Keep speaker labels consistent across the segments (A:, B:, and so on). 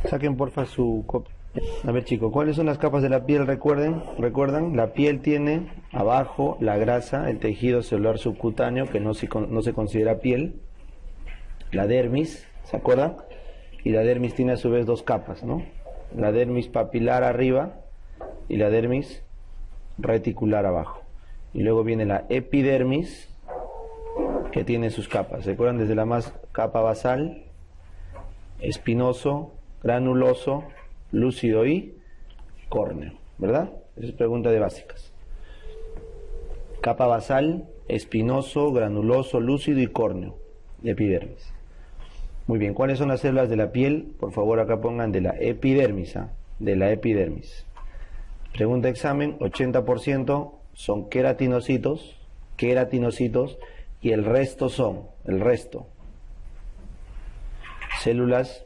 A: Saquen porfa su copia. A ver chicos, ¿cuáles son las capas de la piel? ¿Recuerdan? La piel tiene abajo la grasa, el tejido celular subcutáneo, que no se considera piel, la dermis, ¿se acuerdan? Y la dermis tiene a su vez dos capas, ¿no? La dermis papilar arriba y la dermis reticular abajo. Y luego viene la epidermis, que tiene sus capas. ¿Se acuerdan? Desde la más capa basal, espinoso, granuloso, lúcido y córneo, ¿verdad? Esa es pregunta de básicas. Capa basal, espinoso, granuloso, lúcido y córneo, de epidermis. Muy bien, ¿cuáles son las células de la piel? Por favor, acá pongan de la epidermis, de la epidermis. Pregunta examen, 80% son queratinocitos, y el resto células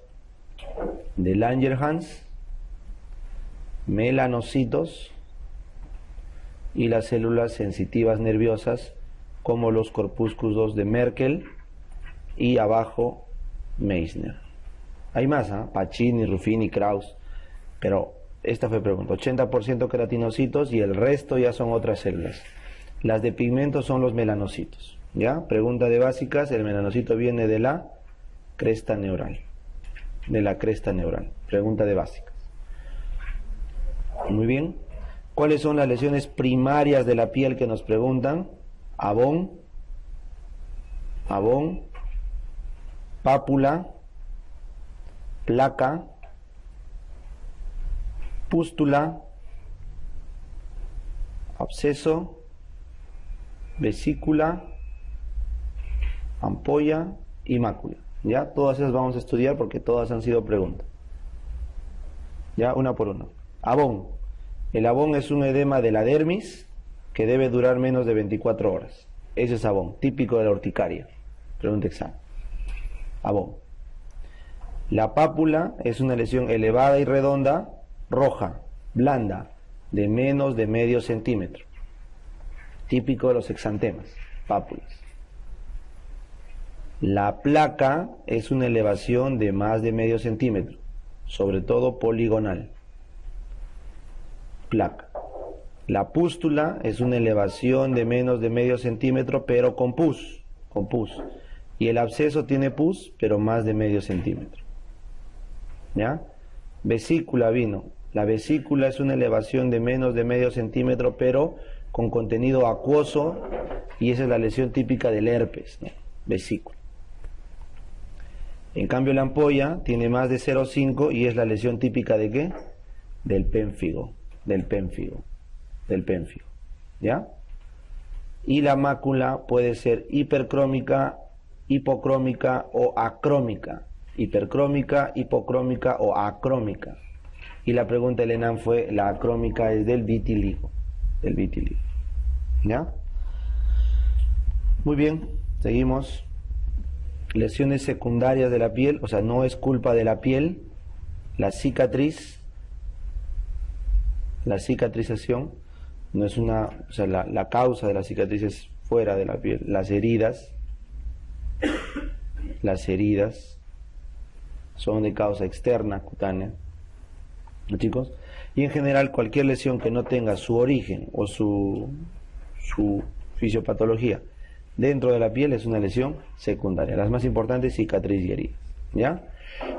A: de Langerhans, melanocitos y las células sensitivas nerviosas como los corpúsculos de Merkel y abajo Meissner. Hay más, Pacini, Ruffini, Krauss, pero esta fue pregunta. 80% queratinocitos y el resto ya son otras células. Las de pigmento son los melanocitos. ¿Ya? Pregunta de básicas, el melanocito viene de la cresta neural. Pregunta de básicas. Muy bien. ¿Cuáles son las lesiones primarias de la piel que nos preguntan? Abón, pápula, placa, pústula, absceso, vesícula, ampolla y mácula. Ya, todas esas vamos a estudiar porque todas han sido preguntas. Ya, una por una. Abón. El abón es un edema de la dermis que debe durar menos de 24 horas. Ese es abón, típico de la urticaria. Pregunta examen. Abón. La pápula es una lesión elevada y redonda, roja, blanda, de menos de medio centímetro. Típico de los exantemas, pápulas. La placa es una elevación de más de medio centímetro, sobre todo poligonal. Placa. La pústula es una elevación de menos de medio centímetro, pero con pus. Y el absceso tiene pus, pero más de medio centímetro. ¿Ya? Vesícula vino. La vesícula es una elevación de menos de medio centímetro, pero con contenido acuoso, y esa es la lesión típica del herpes, ¿no? Vesícula. En cambio la ampolla tiene más de 0,5 y es la lesión típica ¿de qué? Del pénfigo. ¿Ya? Y la mácula puede ser hipercrómica, hipocrómica o acrómica. Hipercrómica, hipocrómica o acrómica. Y la pregunta del ENAM fue, la acrómica es del vitíligo. ¿Ya? Muy bien, seguimos. Lesiones secundarias de la piel, o sea, no es culpa de la piel. La cicatrización no es una, o sea, la causa de la cicatriz es fuera de la piel. Las heridas son de causa externa, cutánea, ¿no, chicos? Y en general cualquier lesión que no tenga su origen o su fisiopatología dentro de la piel es una lesión secundaria. Las más importantes, cicatriz y heridas. ¿Ya?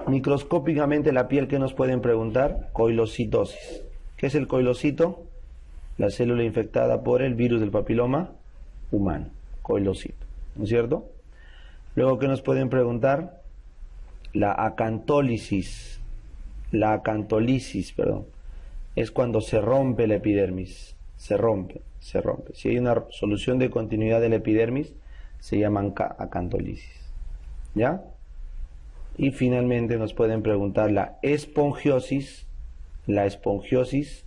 A: Microscópicamente la piel, ¿qué nos pueden preguntar? Coilocitosis. ¿Qué es el coilocito? La célula infectada por el virus del papiloma humano. Coilocito. ¿No es cierto? Luego, ¿qué nos pueden preguntar? La acantolisis. Es cuando se rompe la epidermis. Se rompe. Si hay una solución de continuidad de la epidermis, se llaman acantolisis. ¿Ya? Y finalmente nos pueden preguntar la espongiosis. La espongiosis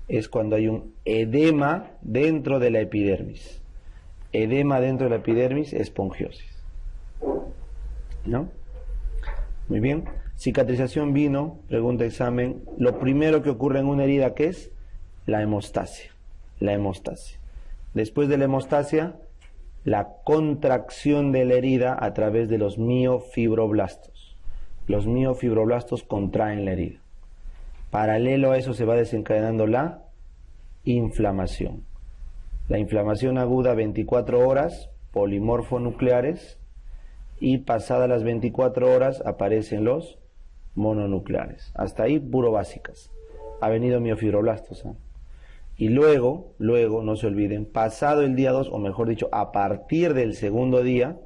A: es cuando hay un edema dentro de la epidermis. Edema dentro de la epidermis, espongiosis. ¿No? Muy bien. Cicatrización vino, pregunta examen. Lo primero que ocurre en una herida, ¿qué es? La hemostasia. Después de la hemostasia, la contracción de la herida a través de los miofibroblastos. los miofibroblastos contraen la herida. Paralelo a eso se va desencadenando la inflamación. La inflamación aguda 24 horas, polimorfonucleares, y pasadas las 24 horas aparecen los mononucleares. Hasta ahí puro básicas. Ha venido miofibroblastos. Y luego, no se olviden, pasado el día 2, o mejor dicho, a partir del segundo día,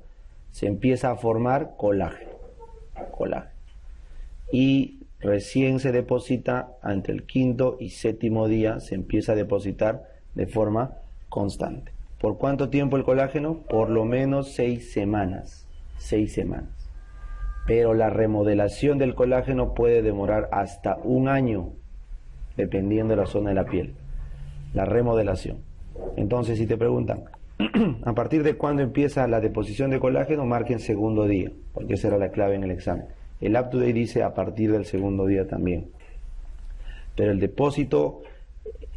A: se empieza a formar colágeno. Y recién se deposita entre el quinto y séptimo día, se empieza a depositar de forma constante. ¿Por cuánto tiempo el colágeno? Por lo menos 6 semanas. 6 semanas. Pero la remodelación del colágeno puede demorar hasta 1 año, dependiendo de la zona de la piel. La remodelación. Entonces, si te preguntan, ¿a partir de cuándo empieza la deposición de colágeno? Marquen segundo día, porque esa era la clave en el examen. El UpToDate dice a partir del segundo día también. Pero el depósito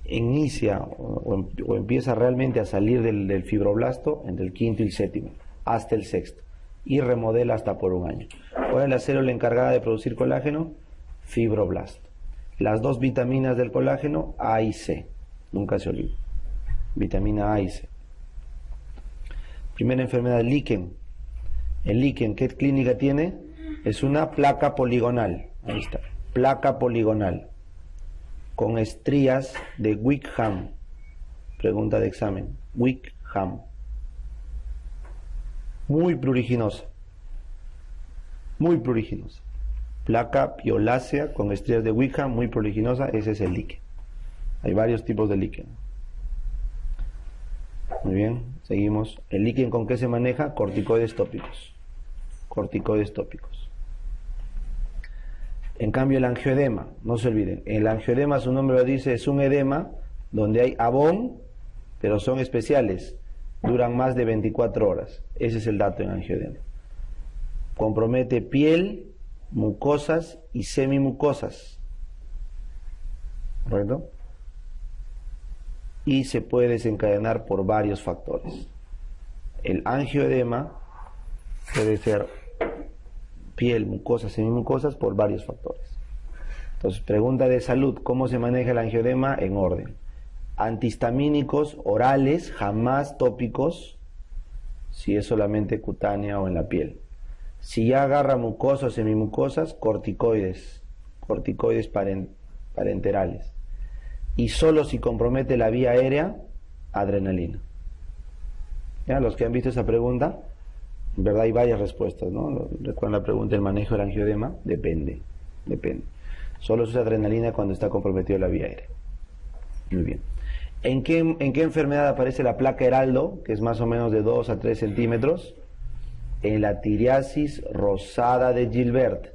A: inicia o empieza realmente a salir del fibroblasto entre el quinto y el séptimo, hasta el sexto, y remodela hasta por 1 año. ¿Cuál es la célula encargada de producir colágeno? Fibroblasto. Las 2 vitaminas del colágeno, A y C. Nunca se olvide. Vitamina A y C. Primera enfermedad, líquen. El líquen, ¿qué clínica tiene? Es una placa poligonal. Ahí está. Placa poligonal. Con estrías de Wickham. Pregunta de examen. Wickham. Muy pruriginosa. Muy pruriginosa. Placa violácea con estrías de Wickham, muy pruriginosa. Ese es el líquen. Hay varios tipos de líquen. Muy bien, seguimos. ¿El líquen con qué se maneja? Corticoides tópicos. Corticoides tópicos. En cambio, el angioedema, no se olviden, el angioedema, su nombre lo dice, es un edema donde hay abón, pero son especiales, duran más de 24 horas. Ese es el dato en angioedema. Compromete piel, mucosas y semimucosas. ¿Correcto? Y se puede desencadenar por varios factores. El angioedema puede ser piel, mucosas, semimucosas, por varios factores. Entonces, pregunta de salud, ¿cómo se maneja el angioedema? En orden. Antihistamínicos orales, jamás tópicos, si es solamente cutánea o en la piel. Si ya agarra mucosas o semimucosas, corticoides parenterales. Y solo si compromete la vía aérea, adrenalina. ¿Ya? Los que han visto esa pregunta, en verdad hay varias respuestas, ¿no? Recuerdan la pregunta, ¿el manejo del angioedema? Depende. Solo se usa adrenalina cuando está comprometido la vía aérea. Muy bien. ¿En qué enfermedad aparece la placa Heraldo, que es más o menos de 2 a 3 centímetros? En la tiriasis rosada de Gilbert.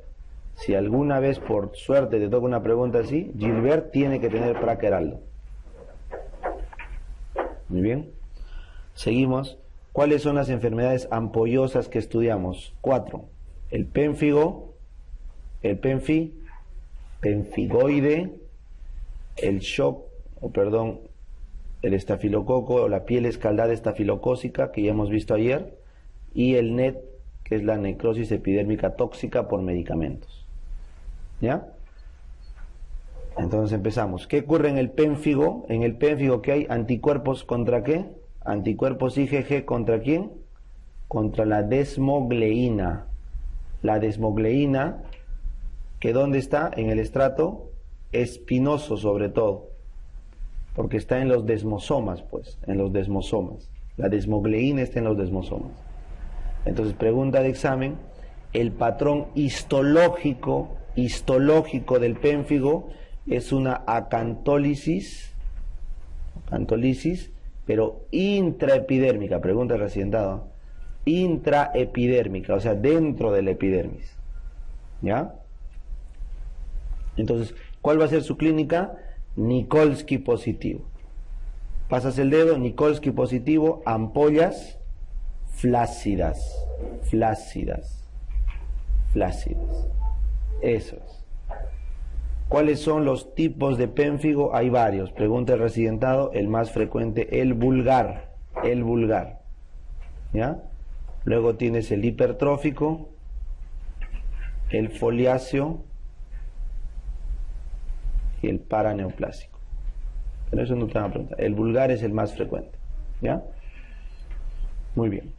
A: Si alguna vez por suerte te toca una pregunta así, Gilbert tiene que tener placa Heraldo. Muy bien. Seguimos. ¿Cuáles son las enfermedades ampollosas que estudiamos? 4. El pénfigo, penfigoide, el el estafilococo o la piel escaldada estafilocócica que ya hemos visto ayer, y el NET, que es la necrosis epidérmica tóxica por medicamentos. ¿Ya? Entonces empezamos. ¿Qué ocurre en el pénfigo? En el pénfigo, ¿qué hay? ¿Anticuerpos contra qué? Anticuerpos IgG, ¿contra quién? Contra la desmogleína. La desmogleína, ¿que dónde está? En el estrato espinoso sobre todo, porque está en los desmosomas, pues, en los desmosomas. La desmogleína está en los desmosomas. Entonces, pregunta de examen, el patrón histológico del pénfigo es una acantólisis, pero intraepidérmica. Pregunta del accidentado. Intraepidérmica, o sea, dentro de la epidermis. ¿Ya? Entonces, ¿cuál va a ser su clínica? Nikolsky positivo. Pasas el dedo, Nikolsky positivo, ampollas flácidas. Eso es. ¿Cuáles son los tipos de pénfigo? Hay varios. Pregunta el residentado, el más frecuente, el vulgar. ¿Ya? Luego tienes el hipertrófico, el foliáceo y el paraneoplásico. Pero eso no te van a preguntar. El vulgar es el más frecuente. ¿Ya? Muy bien.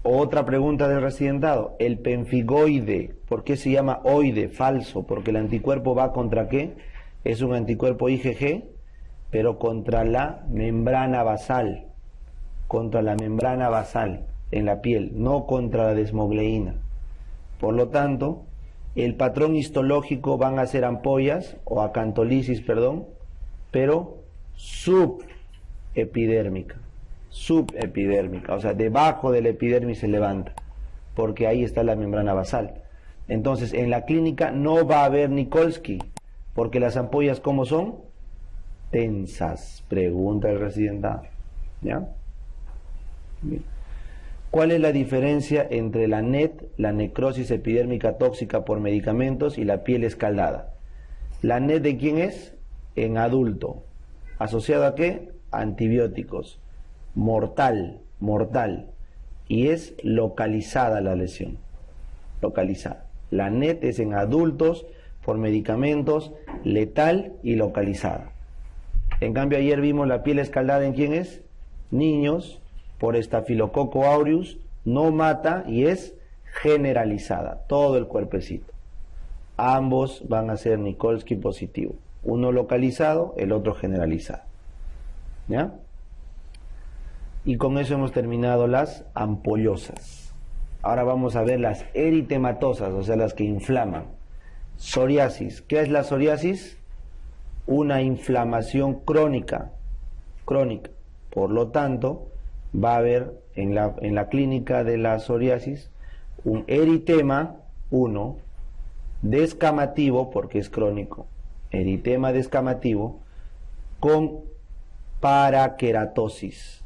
A: Otra pregunta del residentado. El pemfigoide, ¿por qué se llama oide? Falso, porque el anticuerpo va contra ¿qué? Es un anticuerpo IgG, pero contra la membrana basal. Contra la membrana basal en la piel, no contra la desmogleína. Por lo tanto, el patrón histológico van a ser ampollas o acantolisis, perdón, pero subepidérmica, o sea, debajo de la epidermis se levanta, porque ahí está la membrana basal. Entonces, en la clínica no va a haber Nikolsky, porque las ampollas, ¿cómo son? Tensas, pregunta el residentado. ¿Ya? Bien. ¿Cuál es la diferencia entre la NET, la necrosis epidérmica tóxica por medicamentos, y la piel escaldada? ¿La NET de quién es? En adulto. ¿Asociado a qué? Antibióticos. Mortal. Y es localizada la lesión. Localizada. La NET es en adultos por medicamentos, letal y localizada. En cambio, ayer vimos la piel escaldada en quién es? Niños, por estafilococo aureus, no mata y es generalizada, todo el cuerpecito. Ambos van a ser Nikolsky positivo, uno localizado, el otro generalizado. ¿Ya? Y con eso hemos terminado las ampollosas. Ahora vamos a ver las eritematosas, o sea, las que inflaman. Psoriasis. ¿Qué es la psoriasis? Una inflamación crónica. Por lo tanto, va a haber en la clínica de la psoriasis un eritema, descamativo, porque es crónico, eritema descamativo, con paraqueratosis.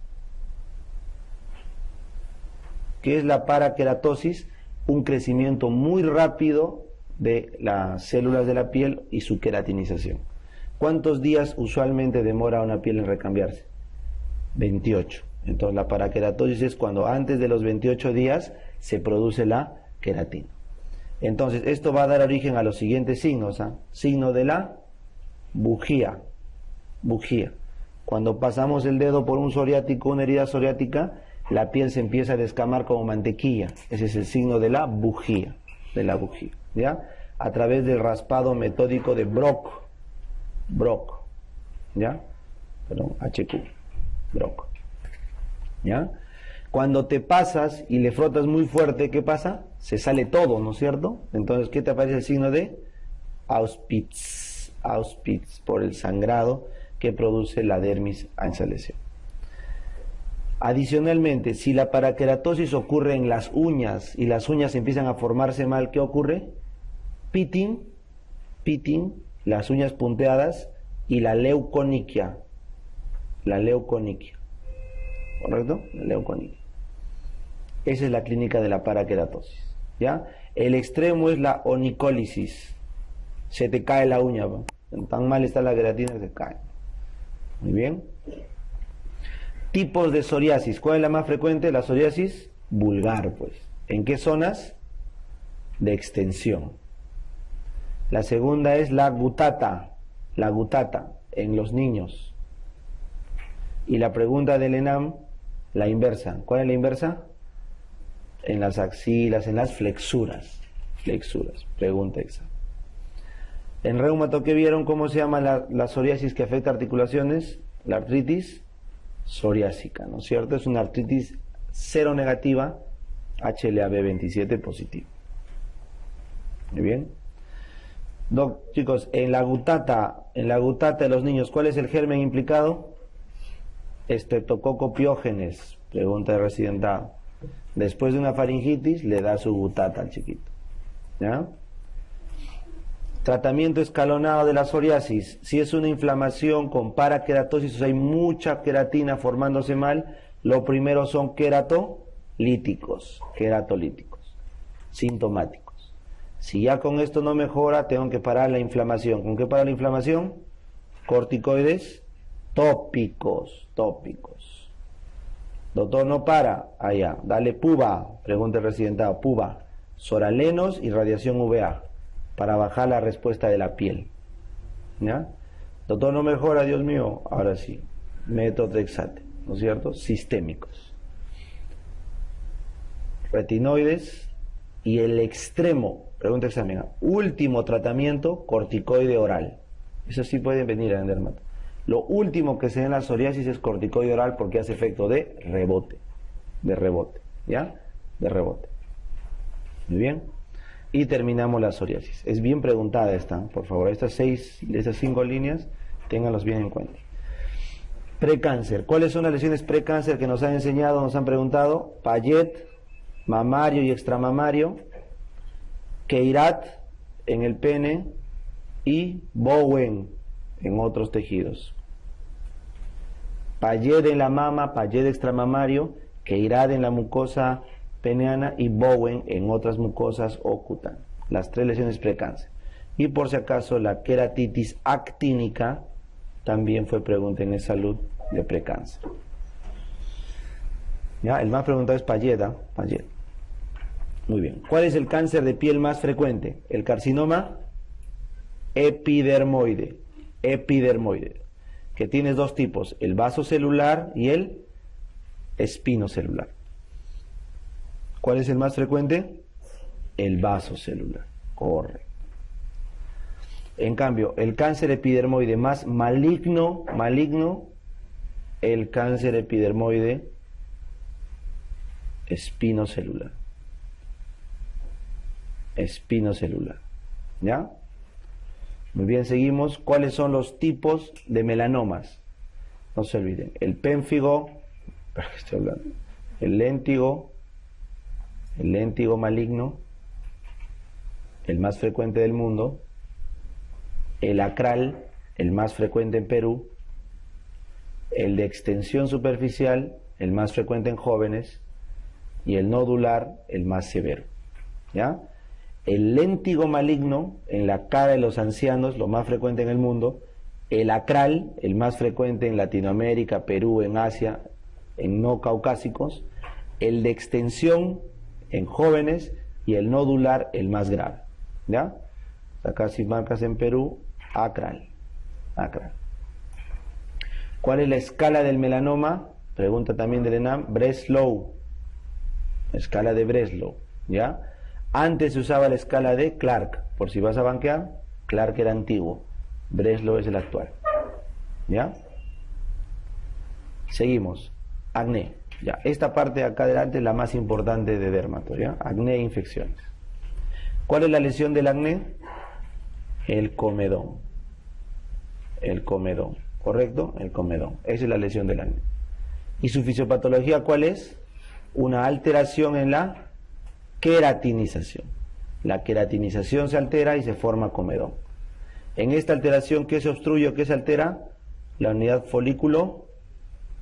A: ¿Qué es la paraqueratosis? Un crecimiento muy rápido de las células de la piel y su queratinización. ¿Cuántos días usualmente demora una piel en recambiarse? 28. Entonces la paraqueratosis es cuando antes de los 28 días se produce la queratina. Entonces esto va a dar origen a los siguientes signos. Signo de la bujía. Cuando pasamos el dedo por un psoriático, una herida psoriática, la piel se empieza a descamar como mantequilla. Ese es el signo de la bujía. ¿Ya? A través del raspado metódico de Brock. ¿Ya? Perdón, HQ. Brock. ¿Ya? Cuando te pasas y le frotas muy fuerte, ¿qué pasa? Se sale todo, ¿no es cierto? Entonces, ¿qué te aparece el signo de Auspitz, por el sangrado que produce la dermis a esa lesión? Adicionalmente, si la paraqueratosis ocurre en las uñas y las uñas empiezan a formarse mal, ¿qué ocurre? Pitting, las uñas punteadas, y la leuconiquia. ¿Correcto? La leuconiquia. Esa es la clínica de la paraqueratosis. ¿Ya? El extremo es la onicólisis. Se te cae la uña, ¿no? Tan mal está la queratina que se cae. Muy bien. Tipos de psoriasis. ¿Cuál es la más frecuente? La psoriasis vulgar, pues. ¿En qué zonas? De extensión. La segunda es la gutata en los niños. Y la pregunta del ENAM, la inversa. ¿Cuál es la inversa? En las axilas, en las flexuras. Pregunta exacta. En reumato, ¿qué vieron? ¿Cómo se llama la psoriasis que afecta articulaciones? La artritis psoriásica, ¿no es cierto? Es una artritis seronegativa, HLA-B27 positivo. Muy bien. Chicos, en la gutata de los niños, ¿cuál es el germen implicado? Streptococcus pyogenes, pregunta de residentado. Después de una faringitis, le da su gutata al chiquito. ¿Ya? Tratamiento escalonado de la psoriasis. Si es una inflamación con paraqueratosis, o sea, hay mucha queratina formándose mal, lo primero son queratolíticos, sintomáticos. Si ya con esto no mejora, tengo que parar la inflamación. ¿Con qué para la inflamación? Corticoides tópicos. Doctor, no para. Allá, dale puba, pregunta el residentado, puba. soralenos y radiación UVA para bajar la respuesta de la piel. ¿Ya? Doctor, no mejora, Dios mío. Ahora sí, metotrexate, ¿no es cierto? Sistémicos. Retinoides y el extremo, pregunta examen, último tratamiento, corticoide oral. Eso sí puede venir en dermato. Lo último que se da en la psoriasis es corticoide oral porque hace efecto de rebote, ¿ya? De rebote. Muy bien. Y terminamos la psoriasis. Es bien preguntada esta, por favor. Estas 5 líneas, ténganlos bien en cuenta. Precáncer. ¿Cuáles son las lesiones precáncer que nos han enseñado, nos han preguntado? Payet, mamario y extramamario, Keirat en el pene y Bowen en otros tejidos. Payet en la mama, Payet extramamario, Keirat en la mucosa peneana y Bowen en otras mucosas o cután. Las 3 lesiones precáncer. Y por si acaso la queratitis actínica también fue pregunta en salud de precáncer. Ya, el más preguntado es Payet, Payet. Muy bien. ¿Cuál es el cáncer de piel más frecuente? El carcinoma epidermoide. Epidermoide. Que tiene 2 tipos, el vasocelular y el espinocelular. ¿Cuál es el más frecuente? El vasocelular. Correcto. En cambio, el cáncer epidermoide más maligno, el cáncer epidermoide espinocelular. Espinocelular. ¿Ya? Muy bien, seguimos. ¿Cuáles son los tipos de melanomas? No se olviden. El pénfigo, estoy hablando, el léntigo maligno, el más frecuente del mundo, el acral, el más frecuente en Perú, el de extensión superficial, el más frecuente en jóvenes, y el nodular, el más severo. ¿Ya? El léntigo maligno, en la cara de los ancianos, lo más frecuente en el mundo, el acral, el más frecuente en Latinoamérica, Perú, en Asia, en no caucásicos, el de extensión en jóvenes y el nodular, el más grave. ¿Ya? Acá si marcas en Perú, acral. ¿Cuál es la escala del melanoma? Pregunta también del ENAM, Breslow. Escala de Breslow. ¿Ya? Antes se usaba la escala de Clark. Por si vas a banquear, Clark era antiguo. Breslow es el actual. ¿Ya? Seguimos. Acné. Ya, esta parte de acá adelante es la más importante de dermato, ¿ya? Acné e infecciones. ¿Cuál es la lesión del acné? El comedón. El comedón, ¿correcto? El comedón. Esa es la lesión del acné. ¿Y su fisiopatología cuál es? Una alteración en la queratinización. La queratinización se altera y se forma comedón. En esta alteración, ¿qué se obstruye o qué se altera? La unidad folículo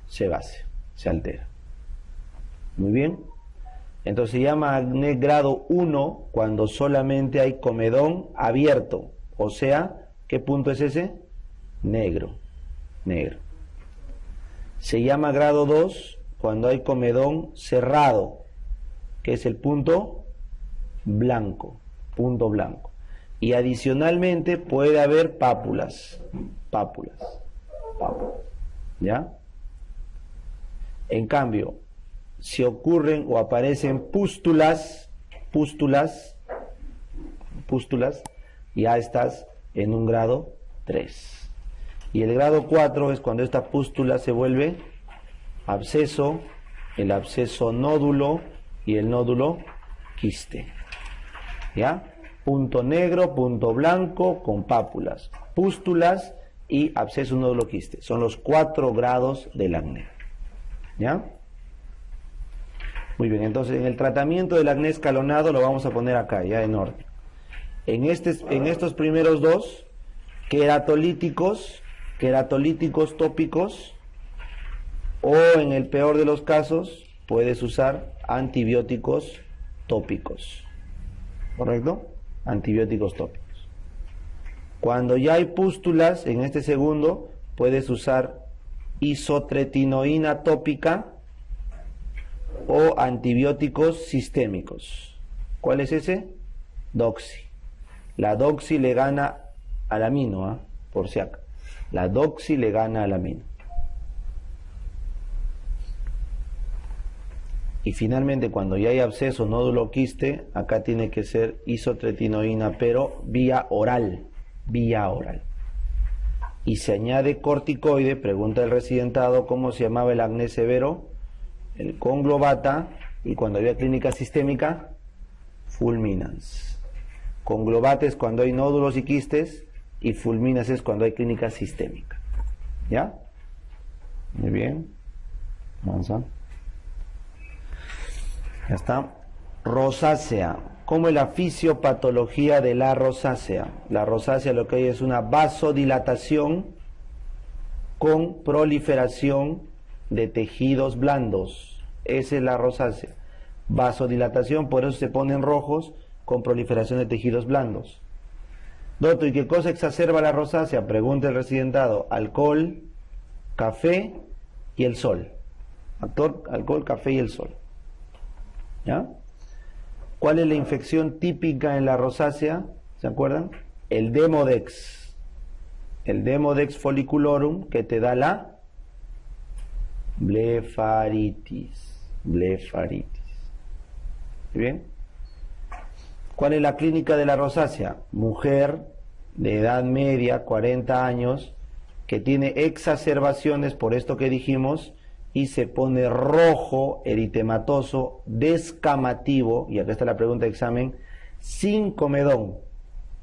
A: sebáceo. Se altera. Muy bien. Entonces se llama acné grado 1 cuando solamente hay comedón abierto. O sea, ¿qué punto es ese? Negro. Negro. Se llama grado 2 cuando hay comedón cerrado, que es el punto blanco. Punto blanco. Y adicionalmente puede haber pápulas. Pápulas. ¿Ya? En cambio, si ocurren o aparecen pústulas, ya estás en un grado 3. Y el grado 4 es cuando esta pústula se vuelve absceso, el absceso nódulo y el nódulo quiste. ¿Ya? Punto negro, punto blanco con pápulas, pústulas y absceso nódulo quiste. Son los 4 grados del acné. ¿Ya? Muy bien, entonces en el tratamiento del acné escalonado lo vamos a poner acá, ya en orden. En estos primeros 2, queratolíticos tópicos, o en el peor de los casos, puedes usar antibióticos tópicos. ¿Correcto? Antibióticos tópicos. Cuando ya hay pústulas, en este segundo, puedes usar isotretinoína tópica o antibióticos sistémicos. ¿Cuál es ese? Doxy. La doxy le gana al amino, por si acaso. La doxy le gana al amino. Y finalmente, cuando ya hay absceso, nódulo o quiste, acá tiene que ser isotretinoína, pero vía oral. Vía oral. Y se añade corticoide, pregunta el residentado, ¿cómo se llamaba el acné severo? El conglobata, y cuando había clínica sistémica, fulminans. Conglobata es cuando hay nódulos y quistes, y fulminas es cuando hay clínica sistémica. ¿Ya? Muy bien. Avanza. Ya está. Rosácea. ¿Cómo es la fisiopatología de la rosácea? La rosácea lo que hay es una vasodilatación con proliferación de tejidos blandos. Esa es la rosácea. Vasodilatación, por eso se ponen rojos, con proliferación de tejidos blandos. Doctor, ¿y qué cosa exacerba la rosácea? Pregunta el residentado. Alcohol, café y el sol. Alcohol, café y el sol. ¿Ya? ¿Cuál es la infección típica en la rosácea? ¿Se acuerdan? El Demodex. El Demodex folliculorum, que te da la blefaritis. Blefaritis. ¿Bien? ¿Cuál es la clínica de la rosácea? Mujer de edad media, 40 años, que tiene exacerbaciones por esto que dijimos, y se pone rojo, eritematoso, descamativo, y acá está la pregunta de examen, sin comedón.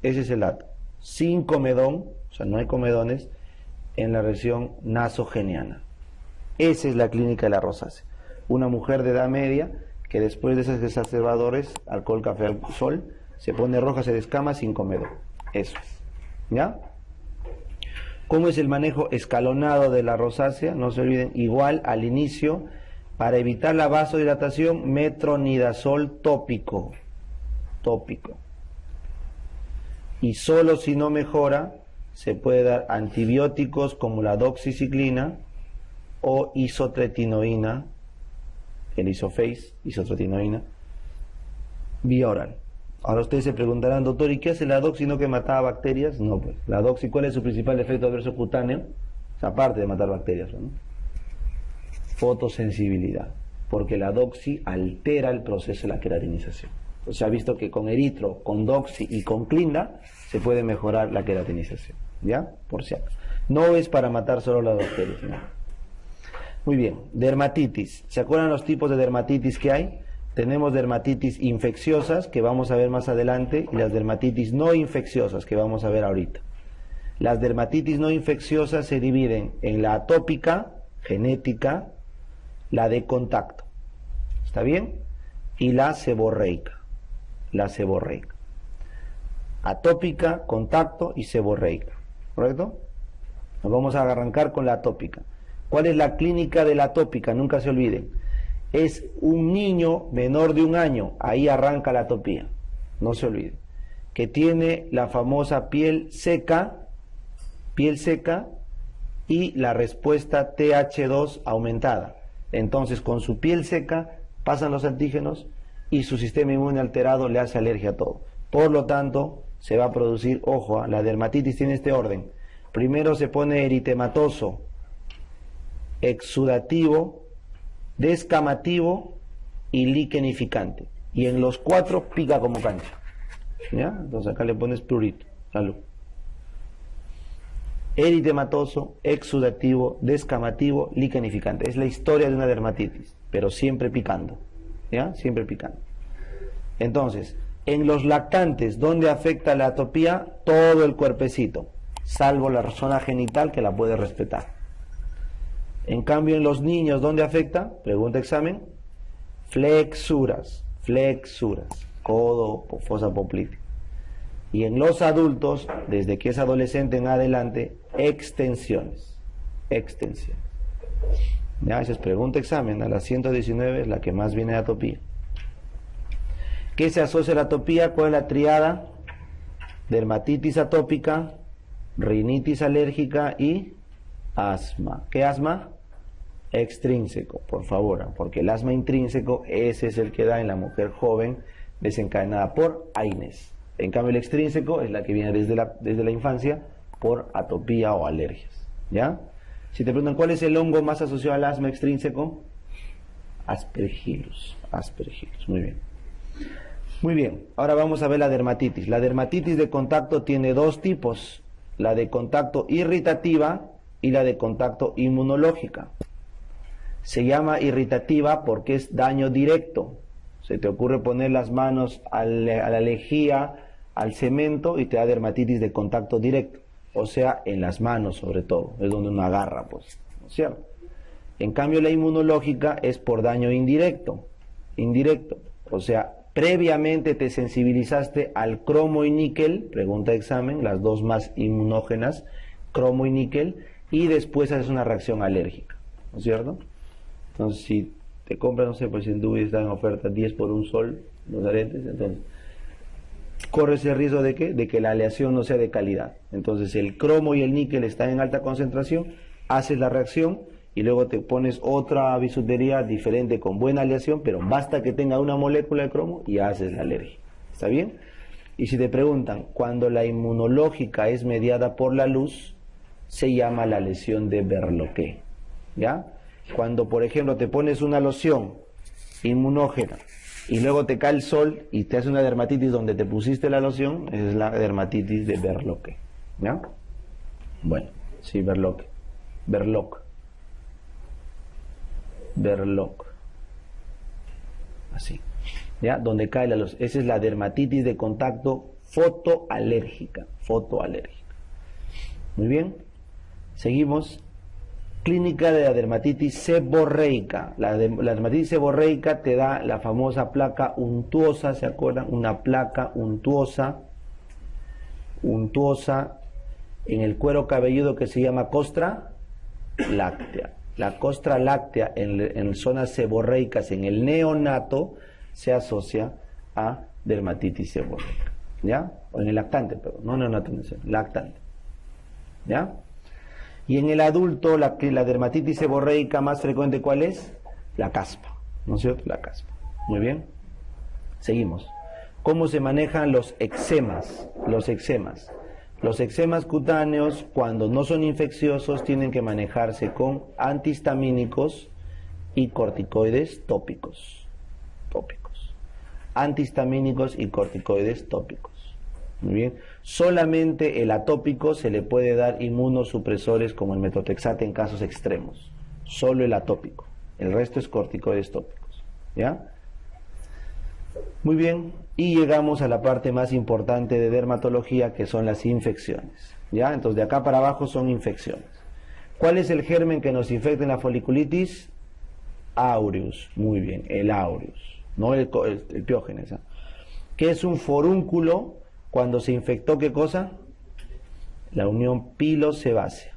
A: Ese es el dato. Sin comedón, o sea, no hay comedones, en la región nasogeniana. Esa es la clínica de la rosácea. Una mujer de edad media que después de esos exacerbadores, alcohol, café, sol, se pone roja, se descama sin comedón. Eso es. ¿Ya? ¿Cómo es el manejo escalonado de la rosácea? No se olviden, igual al inicio, para evitar la vasodilatación, metronidazol tópico. Tópico. Y solo si no mejora, se puede dar antibióticos como la doxiciclina o isotretinoína, el Isofase, isotretinoína, vía oral. Ahora ustedes se preguntarán, doctor, ¿y qué hace la doxi no que mataba bacterias? No, pues, la doxi, ¿cuál es su principal efecto adverso cutáneo? O sea, aparte de matar bacterias, ¿no? Fotosensibilidad, porque la doxi altera el proceso de la queratinización. O sea, ha visto que con eritro, con doxi y con clinda se puede mejorar la queratinización, ¿ya? Por si acaso. No es para matar solo las bacterias, ¿no? Muy bien, dermatitis. ¿Se acuerdan los tipos de dermatitis que hay? Tenemos dermatitis infecciosas, que vamos a ver más adelante, y las dermatitis no infecciosas, que vamos a ver ahorita. Las dermatitis no infecciosas se dividen en la atópica, genética, la de contacto, ¿está bien? Y la seborreica, atópica, contacto y seborreica, ¿correcto? Nos vamos a arrancar con la atópica. ¿Cuál es la clínica de la atópica? Nunca se olviden. Es un niño menor de 1 año, ahí arranca la atopía, no se olviden, que tiene la famosa piel seca y la respuesta TH2 aumentada. Entonces, con su piel seca pasan los antígenos y su sistema inmune alterado le hace alergia a todo. Por lo tanto, se va a producir, ojo, la dermatitis tiene este orden. Primero se pone eritematoso, exudativo, descamativo y liquenificante. Y en los 4 pica como cancha. ¿Ya? Entonces acá le pones prurito. Salud. Eritematoso, exudativo, descamativo, liquenificante. Es la historia de una dermatitis, pero siempre picando. ¿Ya? Siempre picando. Entonces, en los lactantes, ¿dónde afecta la atopía? Todo el cuerpecito, salvo la zona genital que la puede respetar. En cambio, en los niños, ¿dónde afecta? Pregunta examen. Flexuras, codo, fosa poplítea. Y en los adultos, desde que es adolescente en adelante, extensiones. Ya, esa es pregunta examen, a la 119 es la que más viene de atopía. ¿Qué se asocia a la atopía? ¿Cuál es la triada? Dermatitis atópica, rinitis alérgica y asma. ¿Qué asma? Extrínseco, por favor, porque el asma intrínseco, ese es el que da en la mujer joven desencadenada por AINES. En cambio el extrínseco es la que viene desde la infancia por atopía o alergias. ¿Ya? Si te preguntan cuál es el hongo más asociado al asma extrínseco, Aspergillus. Aspergillus, muy bien. Muy bien, ahora vamos a ver la dermatitis. La dermatitis de contacto tiene dos tipos, la de contacto irritativa y la de contacto inmunológica. Se llama irritativa porque es daño directo. Se te ocurre poner las manos a la lejía, al cemento y te da dermatitis de contacto directo. O sea, en las manos sobre todo, es donde uno agarra, pues, ¿no es cierto? En cambio la inmunológica es por daño indirecto, o sea, previamente te sensibilizaste al cromo y níquel, pregunta de examen, las dos más inmunógenas, cromo y níquel, y después haces una reacción alérgica, ¿no es cierto? Entonces, si te compras, no sé, pues en Dubai están en oferta 10 por un sol los aretes, entonces corres el riesgo de ¿qué? De que la aleación no sea de calidad. Entonces el cromo y el níquel están en alta concentración, haces la reacción y luego te pones otra bisutería diferente con buena aleación, pero basta que tenga una molécula de cromo y haces la alergia. ¿Está bien? Y si te preguntan, cuando la inmunológica es mediada por la luz, se llama la lesión de Berloquet. ¿Ya? Cuando, por ejemplo, te pones una loción inmunógena y luego te cae el sol y te hace una dermatitis donde te pusiste la loción, es la dermatitis de Berloquet. ¿Ya? Bueno, sí, Berloc. Así. ¿Ya? Donde cae la luz. Esa es la dermatitis de contacto fotoalérgica. Muy bien. Seguimos. Clínica de la dermatitis seborreica. La dermatitis seborreica te da la famosa placa untuosa, ¿se acuerdan? Una placa untuosa en el cuero cabelludo que se llama costra láctea. La costra láctea en zonas seborreicas, en el neonato, se asocia a dermatitis seborreica. ¿Ya? O en el lactante, pero no neonato, lactante. ¿Ya? Y en el adulto, la dermatitis seborreica más frecuente, ¿cuál es? La caspa, ¿no es cierto? La caspa. Muy bien. Seguimos. ¿Cómo se manejan los eczemas? Los eczemas cutáneos, cuando no son infecciosos, tienen que manejarse con antihistamínicos y corticoides tópicos. Antihistamínicos y corticoides tópicos. Muy bien. Solamente el atópico se le puede dar inmunosupresores como el metotrexate en casos extremos. Solo el atópico. El resto es corticoides tópicos. ¿Ya? Muy bien. Y llegamos a la parte más importante de dermatología, que son las infecciones. ¿Ya? Entonces de acá para abajo son infecciones. ¿Cuál es el germen que nos infecta en la foliculitis? Aureus. Muy bien, el aureus. No el piógenes. ¿Eh? ¿Qué es un forúnculo? Cuando se infectó, ¿qué cosa? La unión pilosebácea.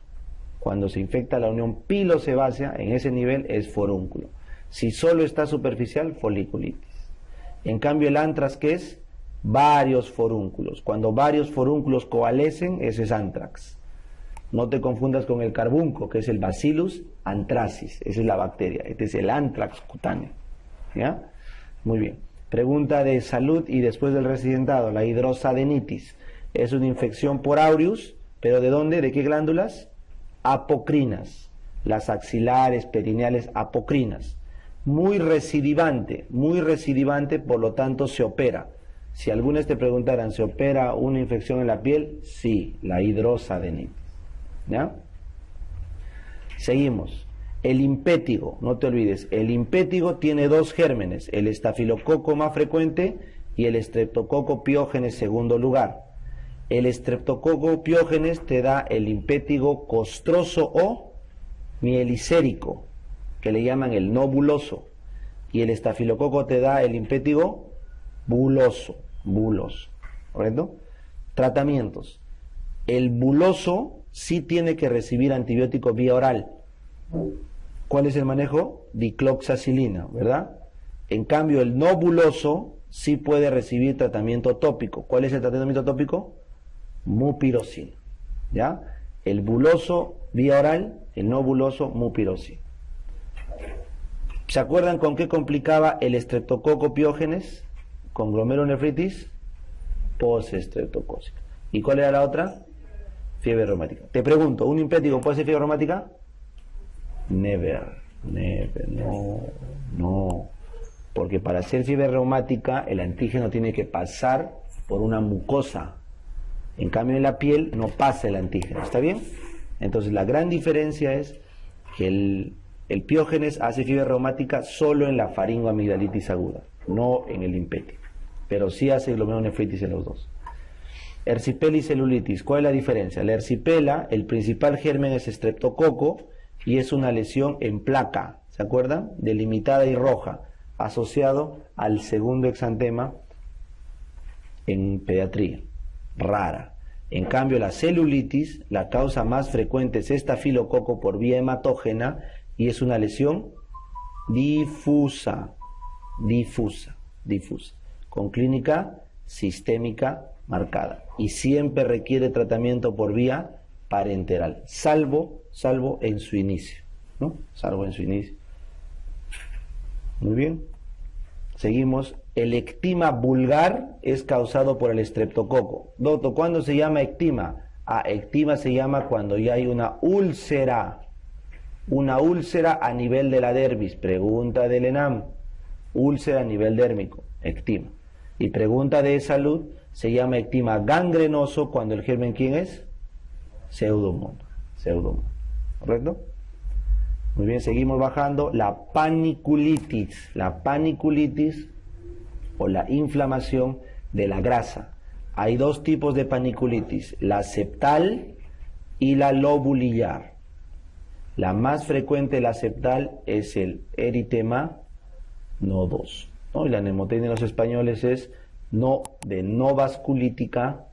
A: Cuando se infecta la unión pilosebácea, en ese nivel es forúnculo. Si solo está superficial, foliculitis. En cambio el antrax, ¿qué es? Varios forúnculos. Cuando varios forúnculos coalescen, ese es antrax. No te confundas con el carbunco, que es el Bacillus anthracis. Esa es la bacteria. Este es el antrax cutáneo. ¿Ya? Muy bien. Pregunta de salud y después del residentado. La hidrosadenitis es una infección por aureus, pero ¿de dónde? ¿De qué glándulas? Apocrinas. Las axilares, perineales, apocrinas. Muy recidivante, por lo tanto se opera. Si algunos te preguntaran, ¿se opera una infección en la piel? Sí, la hidrosadenitis. ¿Ya? Seguimos. El impétigo, no te olvides, el impétigo tiene dos gérmenes, el estafilococo más frecuente y el estreptococo piógenes segundo lugar. El estreptococo piógenes te da el impétigo costroso o mielicérico, que le llaman el no buloso, y el estafilococo te da el impétigo buloso, ¿correcto? Tratamientos. El buloso sí tiene que recibir antibiótico vía oral. ¿Cuál es el manejo? Dicloxacilina, ¿verdad? En cambio, el no buloso sí puede recibir tratamiento tópico. ¿Cuál es el tratamiento tópico? Mupirocina, ¿ya? El buloso vía oral, el no buloso mupirocina. ¿Se acuerdan con qué complicaba el estreptococo piógenes? con glomerulonefritis postestreptocócica. ¿Y cuál era la otra? Fiebre reumática. Te pregunto, ¿un impético puede ser fiebre reumática? Never, no. Porque para ser fiebre reumática el antígeno tiene que pasar por una mucosa. En cambio en la piel no pasa el antígeno, ¿está bien? Entonces la gran diferencia es que el piógenes hace fiebre reumática solo en la faringoamigdalitis aguda, no en el impético, pero sí hace glomerulonefritis en los dos. Ersipela y celulitis, ¿cuál es la diferencia? La ersipela, el principal germen es estreptococo y es una lesión en placa, ¿se acuerdan? Delimitada y roja, asociado al segundo exantema en pediatría, rara. En cambio la celulitis, la causa más frecuente es estafilococo por vía hematógena y es una lesión difusa, con clínica sistémica marcada y siempre requiere tratamiento por vía parenteral, salvo en su inicio, ¿no? Salvo en su inicio. Muy bien. Seguimos. El ectima vulgar es causado por el estreptococo. Doctor, ¿cuándo se llama ectima? Ectima se llama cuando ya hay una úlcera a nivel de la dermis. Pregunta del ENAM. Úlcera a nivel dérmico, ectima. Y pregunta de salud, se llama ectima gangrenoso cuando el germen, ¿quién es? Pseudomonas. ¿Correcto? Muy bien, seguimos bajando. La paniculitis o la inflamación de la grasa. Hay dos tipos de paniculitis, la septal y la lobulillar. La más frecuente, la septal, es el eritema nodoso, ¿no? Y la mnemotecnia de los españoles es no vasculítica,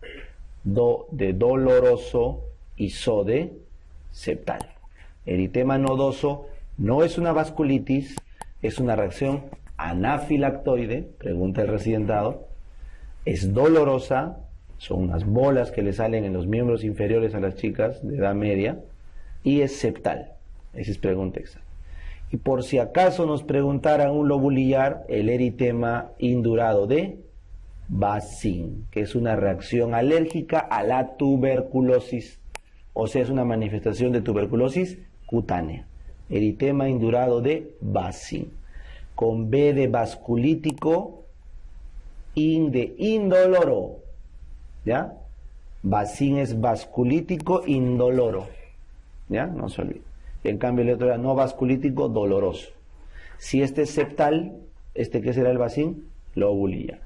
A: de doloroso y so de septal. Eritema nodoso no es una vasculitis, es una reacción anafilactoide, pregunta el residentado, es dolorosa, son unas bolas que le salen en los miembros inferiores a las chicas de edad media, y es septal. Esa es pregunta exacta. Y por si acaso nos preguntaran un lobulillar, el eritema indurado de Basin, que es una reacción alérgica a la tuberculosis, o sea, es una manifestación de tuberculosis cutánea. Eritema indurado de Basin, con B de vasculítico, IN de indoloro, ¿ya? Basin es vasculítico indoloro, ¿ya? No se olvide. En cambio el otro era no vasculítico doloroso. Si este es septal, ¿qué será el Basin? Lobulillar,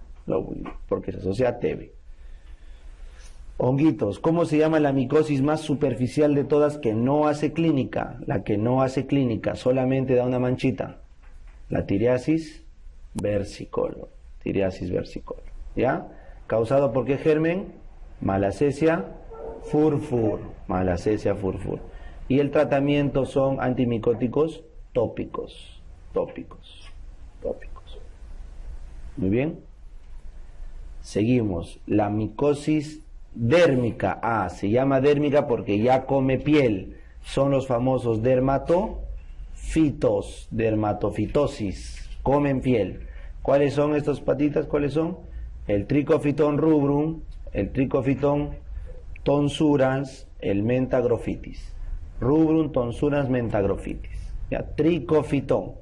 A: porque se asocia a TB. Honguitos, ¿cómo se llama la micosis más superficial de todas que no hace clínica? La que no hace clínica, solamente da una manchita. La tiriasis versicolor. ¿Ya? ¿Causado por qué germen? Malacesia furfur. Y el tratamiento son antimicóticos tópicos. Muy bien. Seguimos. La micosis dérmica. Se llama dérmica porque ya come piel. Son los famosos dermatofitosis. Comen piel. ¿Cuáles son estas patitas? ¿Cuáles son? El Trichophyton rubrum, el Trichophyton tonsurans, el Mentagrophytis. Rubrum tonsurans mentagrophytis. Ya, Trichophyton.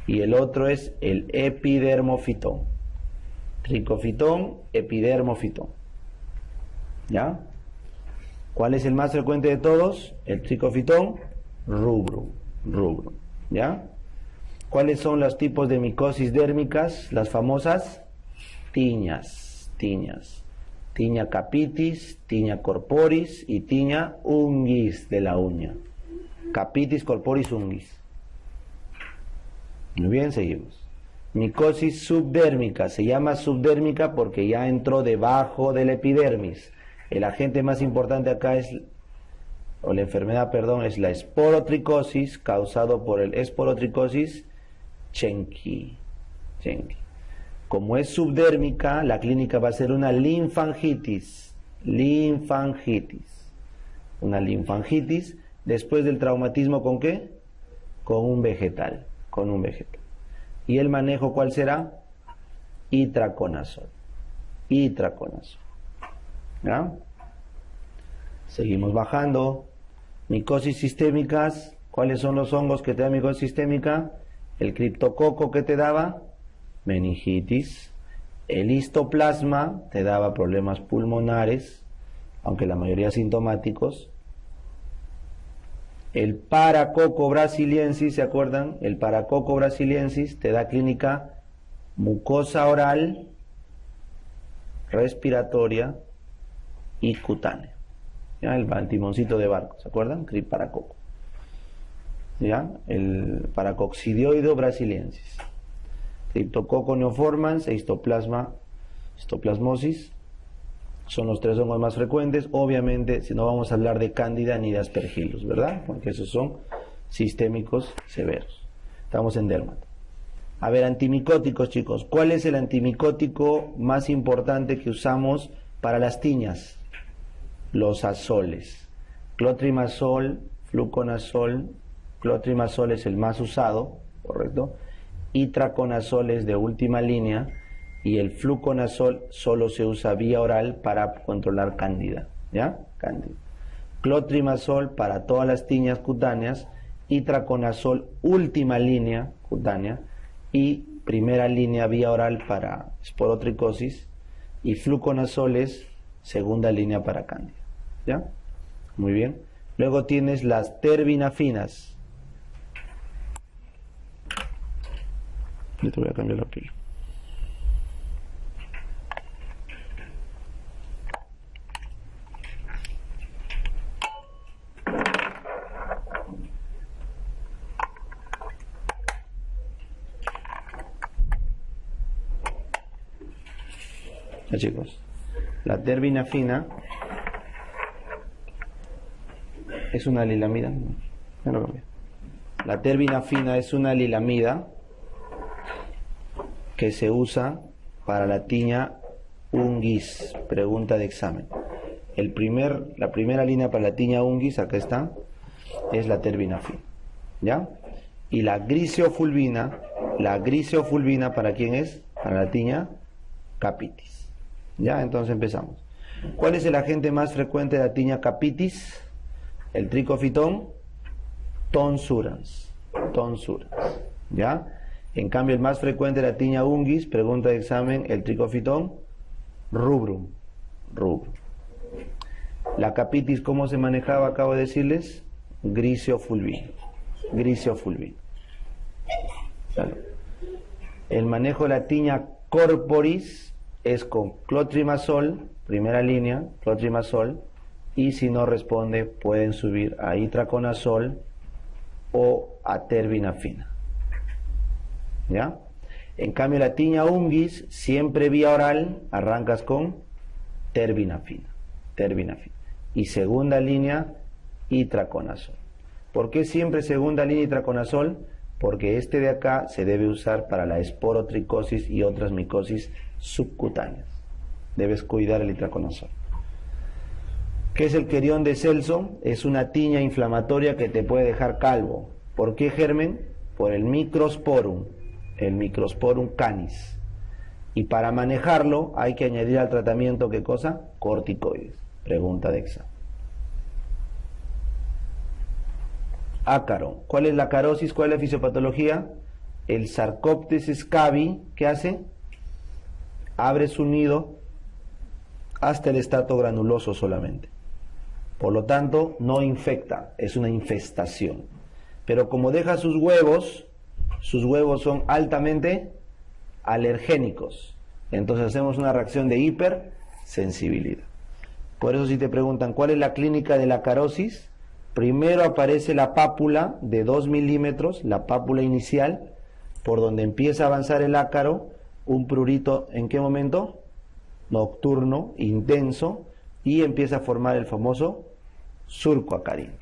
A: Y el otro es el Epidermophyton. Trichophyton, Epidermophyton. ¿Ya? ¿Cuál es el más frecuente de todos? El Trichophyton rubrum. ¿Ya? ¿Cuáles son los tipos de micosis dérmicas? Las famosas tiñas. Tiña capitis, tiña corporis y tiña unguis de la uña. Capitis, corporis, unguis. Muy bien, seguimos. Micosis subdérmica. Se llama subdérmica porque ya entró debajo del epidermis. El agente más importante acá es, o la enfermedad, perdón, es la esporotricosis, causado por el esporotricosis Chenki. Como es subdérmica, la clínica va a ser una linfangitis. Una linfangitis después del traumatismo, ¿con qué? Con un vegetal. ¿Y el manejo cuál será? itraconazol. Itraconazol. ¿Ya? Seguimos bajando. Micosis sistémicas. ¿Cuáles son los hongos que te dan micosis sistémica? El criptococo que te daba meningitis. El histoplasma te daba problemas pulmonares, aunque la mayoría sintomáticos. El paracoco brasiliensis, ¿se acuerdan? El paracoco brasiliensis te da clínica mucosa oral, respiratoria y cutánea. ¿Ya? El timoncito de barco, ¿se acuerdan? Paracoco. ¿Ya? El paracoccidioido brasiliensis. Cryptococcus neoformans e histoplasmosis son los tres hongos más frecuentes. Obviamente, si no vamos a hablar de cándida ni de aspergillus, ¿verdad? Porque esos son sistémicos severos. Estamos en dermato. A ver, antimicóticos, chicos. ¿Cuál es el antimicótico más importante que usamos para las tiñas? Los azoles. Clotrimazol, fluconazol. Clotrimazol es el más usado, ¿correcto? Itraconazol es de última línea y el fluconazol solo se usa vía oral para controlar cándida, ¿ya? Cándida. Clotrimazol para todas las tiñas cutáneas, itraconazol última línea cutánea y primera línea vía oral para esporotricosis y fluconazol es segunda línea para cándida, ¿ya? Muy bien. Luego tienes las terbinafinas. Yo te voy a cambiar la pila. Ya, chicos, la terbinafina es una lilamida. La terbinafina es una lilamida que se usa para la tiña unguis. Pregunta de examen. La primera línea para la tiña unguis, acá está, es la terbinafina, ¿ya? Y la griseofulvina, ¿para quién es? Para la tiña capitis, ¿ya? Entonces empezamos. ¿Cuál es el agente más frecuente de la tiña capitis? El tricofitón tonsurans, ¿ya? En cambio, el más frecuente de la tiña unguis, pregunta de examen, el tricofitón rubrum. La capitis, ¿cómo se manejaba? Acabo de decirles, griseofulvina. El manejo de la tiña corporis es con clotrimazol, primera línea, clotrimazol, y si no responde, pueden subir a itraconazol o a terbinafina. ¿Ya? En cambio, la tiña unguis, siempre vía oral, arrancas con terbinafina. Y segunda línea, itraconazol. ¿Por qué siempre segunda línea itraconazol? Porque este de acá se debe usar para la esporotricosis y otras micosis subcutáneas. Debes cuidar el itraconazol. ¿Qué es el querión de Celso? Es una tiña inflamatoria que te puede dejar calvo. ¿Por qué, germen? Por el Microsporum canis. Y para manejarlo hay que añadir al tratamiento, ¿qué cosa? Corticoides. Pregunta de examen. Ácaro. ¿Cuál es la carosis? ¿Cuál es la fisiopatología? El Sarcoptes scabi, ¿qué hace? Abre su nido hasta el estrato granuloso solamente. Por lo tanto, no infecta, es una infestación. Pero como deja sus huevos son altamente alergénicos. Entonces hacemos una reacción de hipersensibilidad. Por eso si te preguntan, ¿cuál es la clínica de la carosis? Primero aparece la pápula de 2 milímetros, la pápula inicial, por donde empieza a avanzar el ácaro, un prurito, ¿en qué momento? Nocturno, intenso, y empieza a formar el famoso surco acarino.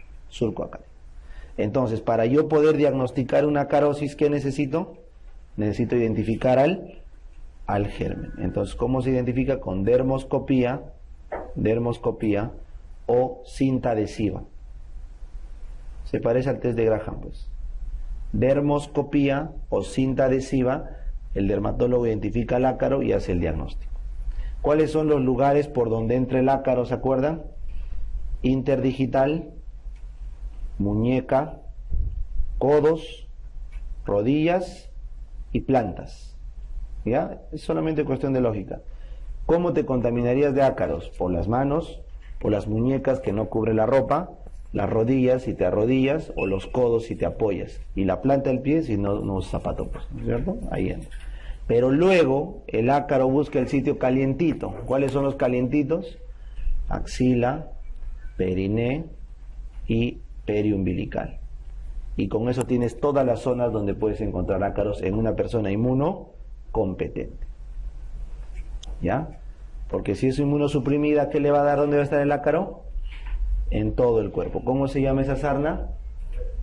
A: Entonces, para yo poder diagnosticar una carosis, ¿qué necesito? Necesito identificar al germen. Entonces, ¿cómo se identifica? Con dermoscopía o cinta adhesiva. Se parece al test de Graham, pues. Dermoscopía o cinta adhesiva el dermatólogo identifica el ácaro y hace el diagnóstico. ¿Cuáles son los lugares por donde entra el ácaro, se acuerdan? Interdigital, muñeca, codos, rodillas y plantas. ¿Ya? Es solamente cuestión de lógica. ¿Cómo te contaminarías de ácaros? Por las manos, por las muñecas que no cubre la ropa, las rodillas si te arrodillas, o los codos si te apoyas, y la planta del pie si no usas zapatos, pues, ¿no es cierto? Ahí entra. Pero luego el ácaro busca el sitio calientito. ¿Cuáles son los calientitos? Axila, periné y periumbilical. Y con eso tienes todas las zonas donde puedes encontrar ácaros en una persona inmunocompetente. ¿Ya? Porque si es inmunosuprimida, ¿qué le va a dar? ¿Dónde va a estar el ácaro? En todo el cuerpo. ¿Cómo se llama esa sarna?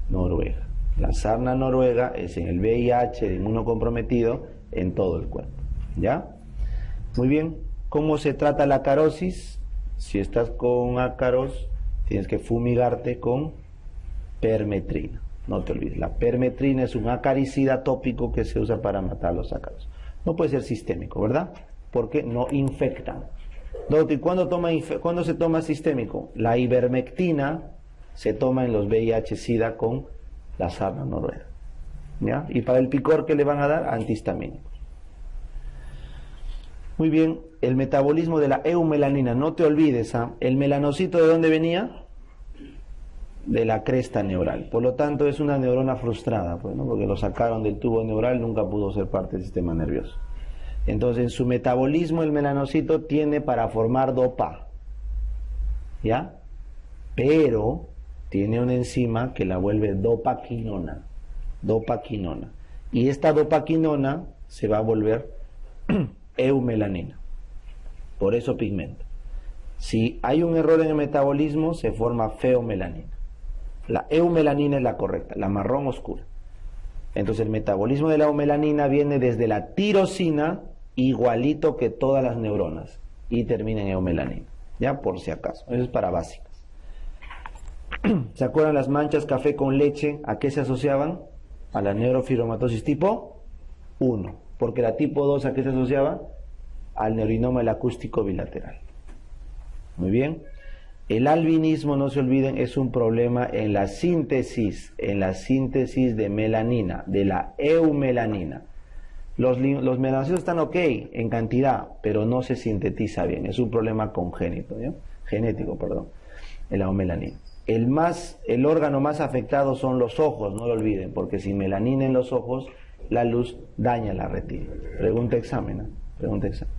A: Noruega. La sarna noruega es en el VIH, el inmunocomprometido, en todo el cuerpo. ¿Ya? Muy bien. ¿Cómo se trata la acarosis? Si estás con ácaros, tienes que fumigarte con permetrina. No te olvides. La permetrina es un acaricida tópico que se usa para matar los ácaros. No puede ser sistémico, ¿verdad? Porque no infectan. ¿Y cuándo se toma sistémico? La ivermectina se toma en los VIH-Sida con la sarna noruega. ¿Ya? Y para el picor, ¿qué le van a dar? Antihistamínicos. Muy bien, el metabolismo de la eumelanina, no te olvides, ¿el melanocito de dónde venía? De la cresta neural. Por lo tanto, es una neurona frustrada, pues, ¿no? Porque lo sacaron del tubo neural, nunca pudo ser parte del sistema nervioso. Entonces, en su metabolismo, el melanocito tiene para formar dopa, ¿ya? Pero tiene una enzima que la vuelve dopaquinona. Y esta dopaquinona se va a volver eumelanina. Por eso pigmento. Si hay un error en el metabolismo, se forma feomelanina. La eumelanina es la correcta, la marrón oscura. Entonces el metabolismo de la eumelanina viene desde la tirosina, igualito que todas las neuronas, y termina en eumelanina. Ya, por si acaso. Eso es para básicas. ¿Se acuerdan las manchas café con leche? ¿A qué se asociaban? A la neurofibromatosis tipo 1. Porque la tipo 2, ¿a qué se asociaba? Al neurinoma del acústico bilateral. Muy bien. El albinismo, no se olviden, es un problema en la síntesis de melanina, de la eumelanina. Los melanocitos están ok en cantidad, pero no se sintetiza bien. Es un problema congénito, ¿ya? Genético, perdón, en la eumelanina. El órgano más afectado son los ojos, no lo olviden, porque sin melanina en los ojos, la luz daña la retina. Pregunta examen, ¿eh? Pregunta examen.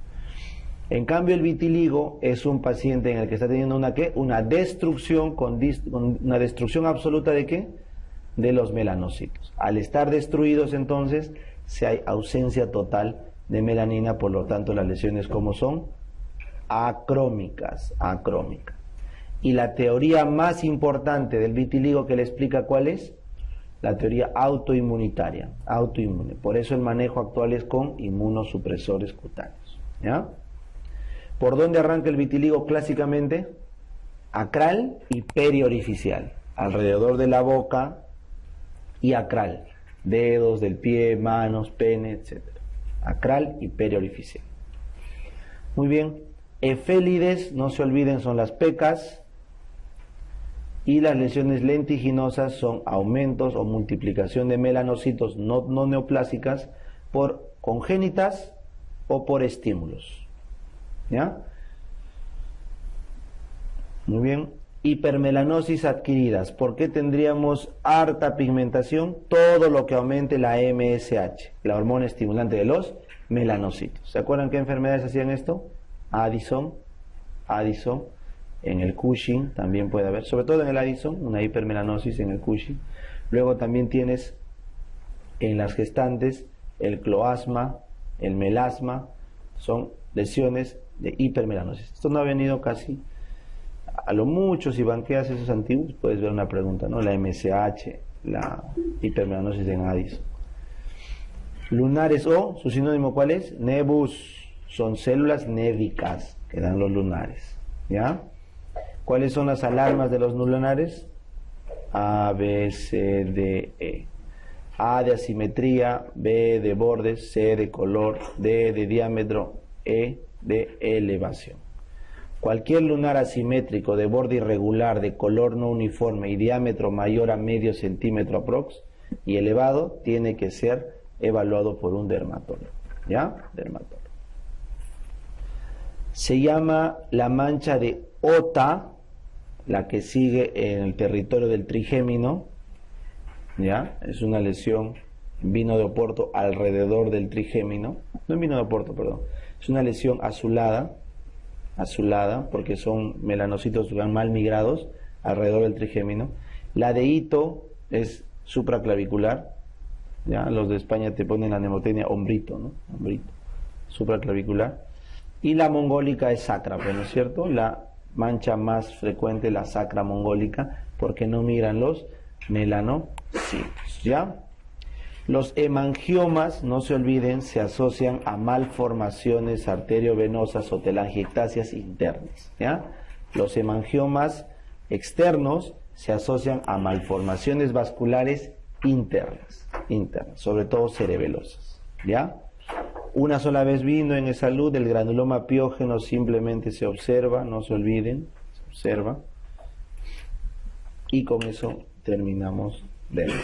A: En cambio, el vitiligo es un paciente en el que está teniendo una destrucción una destrucción absoluta de ¿qué? De los melanocitos. Al estar destruidos, entonces, si hay ausencia total de melanina, por lo tanto, las lesiones como son acrómicas. Y la teoría más importante del vitiligo que le explica ¿cuál es? La teoría autoinmunitaria, autoinmune. Por eso el manejo actual es con inmunosupresores cutáneos. ¿Ya? ¿Por dónde arranca el vitiligo clásicamente? Acral y periorificial. Alrededor de la boca y acral. Dedos del pie, manos, pene, etc. Acral y periorificial. Muy bien. Efélides, no se olviden, son las pecas. Y las lesiones lentiginosas son aumentos o multiplicación de melanocitos no neoplásicas por congénitas o por estímulos. ¿Ya? Muy bien. Hipermelanosis adquiridas. ¿Por qué tendríamos harta pigmentación? Todo lo que aumente la MSH, la hormona estimulante de los melanocitos. ¿Se acuerdan qué enfermedades hacían esto? Addison. En el Cushing también puede haber, sobre todo en el Addison, una hipermelanosis en el Cushing. Luego también tienes en las gestantes el cloasma, el melasma, son lesiones de hipermelanosis. Esto no ha venido casi, a lo mucho si banqueas esos antiguos puedes ver una pregunta, ¿no? La MSH, la hipermelanosis en Addison. Lunares o, su sinónimo ¿cuál es? Nevus, son células névicas que dan los lunares, ¿ya? ¿Cuáles son las alarmas de los lunares? A, B, C, D, E. A de asimetría, B de bordes, C de color, D de diámetro, E de elevación. Cualquier lunar asimétrico de borde irregular, de color no uniforme y diámetro mayor a medio centímetro aprox y elevado tiene que ser evaluado por un dermatólogo. ¿Ya? Dermatólogo. Se llama la mancha de Ota, la que sigue en el territorio del trigémino. ¿Ya? Es una lesión en vino de Oporto alrededor del trigémino. No en vino de Oporto, perdón. Es una lesión azulada, porque son melanocitos mal migrados alrededor del trigémino. La de Ito es supraclavicular. ¿Ya? Los de España te ponen la mnemotecnia hombrito, ¿no? Hombrito, supraclavicular. Y la mongólica es sacra, ¿no es cierto? La mancha más frecuente, la sacra mongólica, porque no migran los melanocitos, ¿ya? Los hemangiomas, no se olviden, se asocian a malformaciones arteriovenosas o telangiectasias internas, ¿ya? Los hemangiomas externos se asocian a malformaciones vasculares internas, sobre todo cerebelosas, ¿ya? Una sola vez vino en salud, el granuloma piógeno simplemente se observa, no se olviden, se observa. Y con eso terminamos de ver.